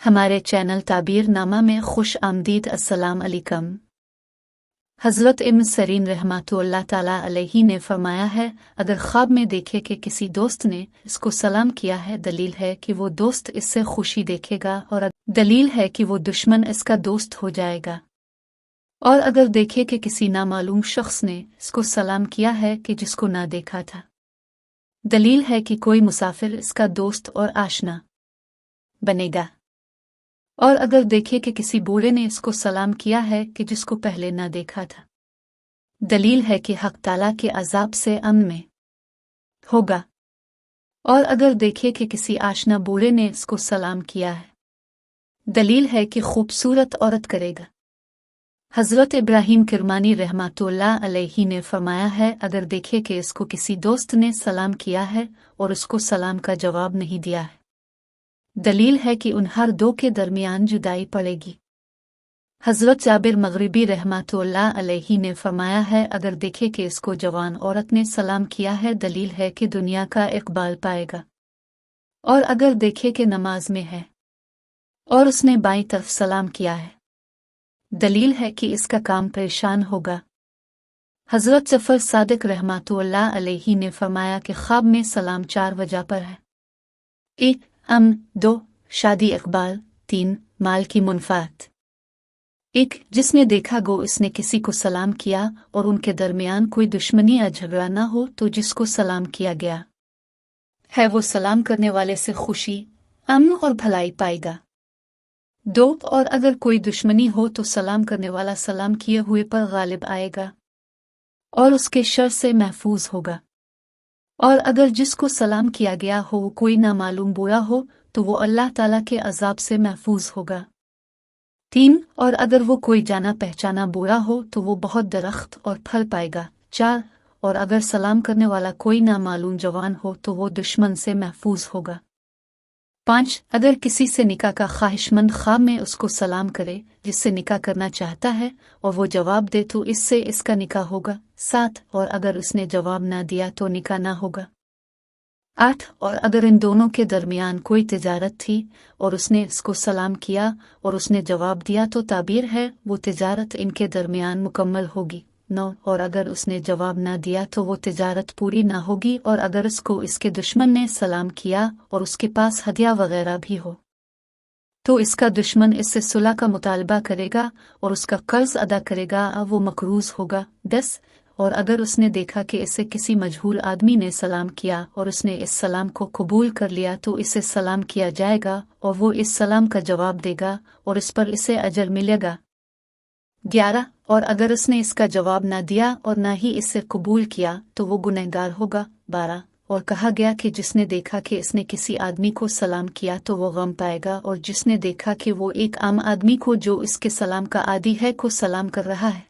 हमारे चैनल ताबीर नामा में खुश आमदीद। अस्सलाम अलैकुम। हज़रत इब्न सरीन रहमतुल्लाह ताला अलैहि ने फरमाया है, अगर ख्वाब में देखे कि किसी दोस्त ने इसको सलाम किया है, दलील है कि वो दोस्त इससे खुशी देखेगा, और दलील है कि वो दुश्मन इसका दोस्त हो जाएगा। और अगर देखे कि किसी नामालूम शख्स ने इसको सलाम किया है कि जिसको ना देखा था, दलील है कि कोई मुसाफिर इसका दोस्त और आशना बनेगा। और अगर देखे कि किसी बूढ़े ने इसको सलाम किया है कि जिसको पहले ना देखा था, दलील है कि हक ताला के अजाब से अमन में होगा। और अगर देखे कि किसी आशना बूढ़े ने इसको सलाम किया है, दलील है कि खूबसूरत औरत करेगा। हज़रत इब्राहीम किरमानी रहमतुल्लाह अलैहि ने फरमाया है, अगर देखे कि इसको किसी दोस्त ने सलाम किया है और उसको सलाम का जवाब नहीं दिया है, दलील है कि उन हर दो के दरमियान जुदाई पड़ेगी। हज़रत जाबिर मगरिबी रहमतुल्लाह अलैहि ने फरमाया है, अगर देखे कि इसको जवान औरत ने सलाम किया है, दलील है कि दुनिया का इकबाल पाएगा। और अगर देखे कि नमाज में है और उसने बाईं तरफ सलाम किया है, दलील है कि इसका काम परेशान होगा। हज़रत जफ़र सादिक रहमतुल्लाह अलैहि ने फरमाया कि ख्वाब में सलाम 4 वजह पर है: 1. अमन, 2. शादी इकबाल, 3. माल की मुनफ़ात। 1. जिसने देखा गो इसने किसी को सलाम किया और उनके दरमियान कोई दुश्मनी या झगड़ा न हो, तो जिसको सलाम किया गया है वो सलाम करने वाले से खुशी, अमन और भलाई पाएगा। 2. और अगर कोई दुश्मनी हो तो सलाम करने वाला सलाम किए हुए पर गालिब आएगा और उसके शर से महफूज होगा। और अगर जिसको सलाम किया गया हो वो कोई नामालूम बुरा हो तो वो अल्लाह ताला के अजाब से महफूज होगा। 3. और अगर वो कोई जाना पहचाना बुरा हो तो वो बहुत दरख्त और फल पाएगा। 4. और अगर सलाम करने वाला कोई नामालूम जवान हो तो वो दुश्मन से महफूज होगा। 5. अगर किसी से निकाह का ख्वाहिशमंद ख्वाब में उसको सलाम करे जिससे निकाह करना चाहता है और वो जवाब दे तो इससे इसका निकाह होगा। 7. और अगर उसने जवाब ना दिया तो निकाह ना होगा। 8. और अगर इन दोनों के दरमियान कोई तिजारत थी और उसने इसको सलाम किया और उसने जवाब दिया तो ताबीर है वो तिजारत इनके दरमियान मुकम्मल होगी। 9. और अगर उसने जवाब ना दिया तो वो तिजारत पूरी ना होगी। और अगर इसको इसके दुश्मन ने सलाम किया और उसके पास हदिया वगैरह भी हो तो इसका दुश्मन इससे सुलह का मुतालबा करेगा और उसका कर्ज अदा करेगा, अब वो मकरूज होगा। 10. और अगर उसने देखा कि इसे किसी मजहूल आदमी ने सलाम किया और उसने इस सलाम को कबूल कर लिया तो इसे सलाम किया जाएगा और वो इस सलाम का जवाब देगा और इस पर इसे अजर मिलेगा। 11. और अगर उसने इसका जवाब ना दिया और ना ही इससे कबूल किया तो वो गुनहगार होगा। 12. और कहा गया कि जिसने देखा कि इसने किसी आदमी को सलाम किया तो वो गम पाएगा, और जिसने देखा कि वो एक आम आदमी को जो इसके सलाम का आदी है को सलाम कर रहा है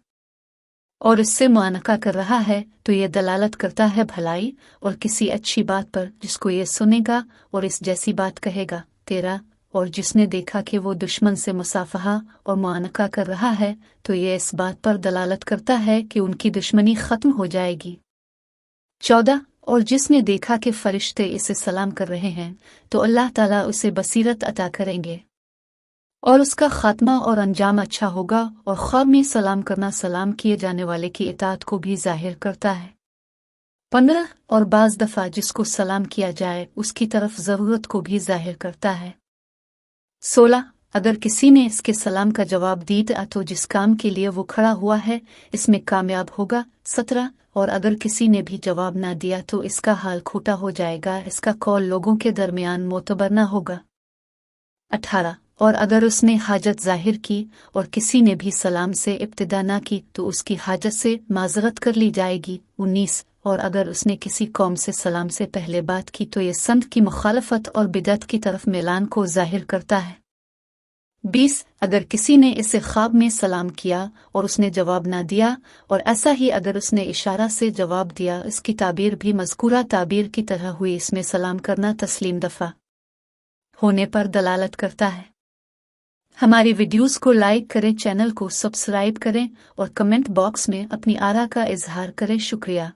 और इससे मुआनका कर रहा है तो ये दलालत करता है भलाई और किसी अच्छी बात पर, जिसको ये सुनेगा और इस जैसी बात कहेगा। 13. और जिसने देखा कि वो दुश्मन से मुसाफहा और मुआनका कर रहा है तो ये इस बात पर दलालत करता है कि उनकी दुश्मनी खत्म हो जाएगी। 14. और जिसने देखा कि फरिश्ते इसे सलाम कर रहे हैं तो अल्लाह ताला उसे बसीरत अता करेंगे और उसका खात्मा और अंजाम अच्छा होगा। और ख्वाब में सलाम करना सलाम किए जाने वाले की इताअत को भी जाहिर करता है। 15. और बाज़ दफ़ा जिसको सलाम किया जाए उसकी तरफ ज़रूरत को भी जाहिर करता है। 16. अगर किसी ने इसके सलाम का जवाब दिया तो जिस काम के लिए वो खड़ा हुआ है इसमें कामयाब होगा। 17. और अगर किसी ने भी जवाब ना दिया तो इसका हाल खोटा हो जाएगा, इसका कौल लोगों के दरमियान मोतबर न होगा। 18. और अगर उसने हाजत जाहिर की और किसी ने भी सलाम से इब्तिदा ना की तो उसकी हाजत से माजरत कर ली जाएगी। 19. और अगर उसने किसी कौम से सलाम से पहले बात की तो ये संत की मुखालफत और बिदअत की तरफ मिलान को जाहिर करता है। 20. अगर किसी ने इसे ख्वाब में सलाम किया और उसने जवाब ना दिया और ऐसा ही अगर उसने इशारा से जवाब दिया, इसकी ताबीर भी मज़कूरा ताबीर की तरह हुई, इसमें सलाम करना तस्लीम दफ़ा होने पर दलालत करता है। हमारी वीडियोस को लाइक करें, चैनल को सब्सक्राइब करें और कमेंट बॉक्स में अपनी आरा का इजहार करें। शुक्रिया।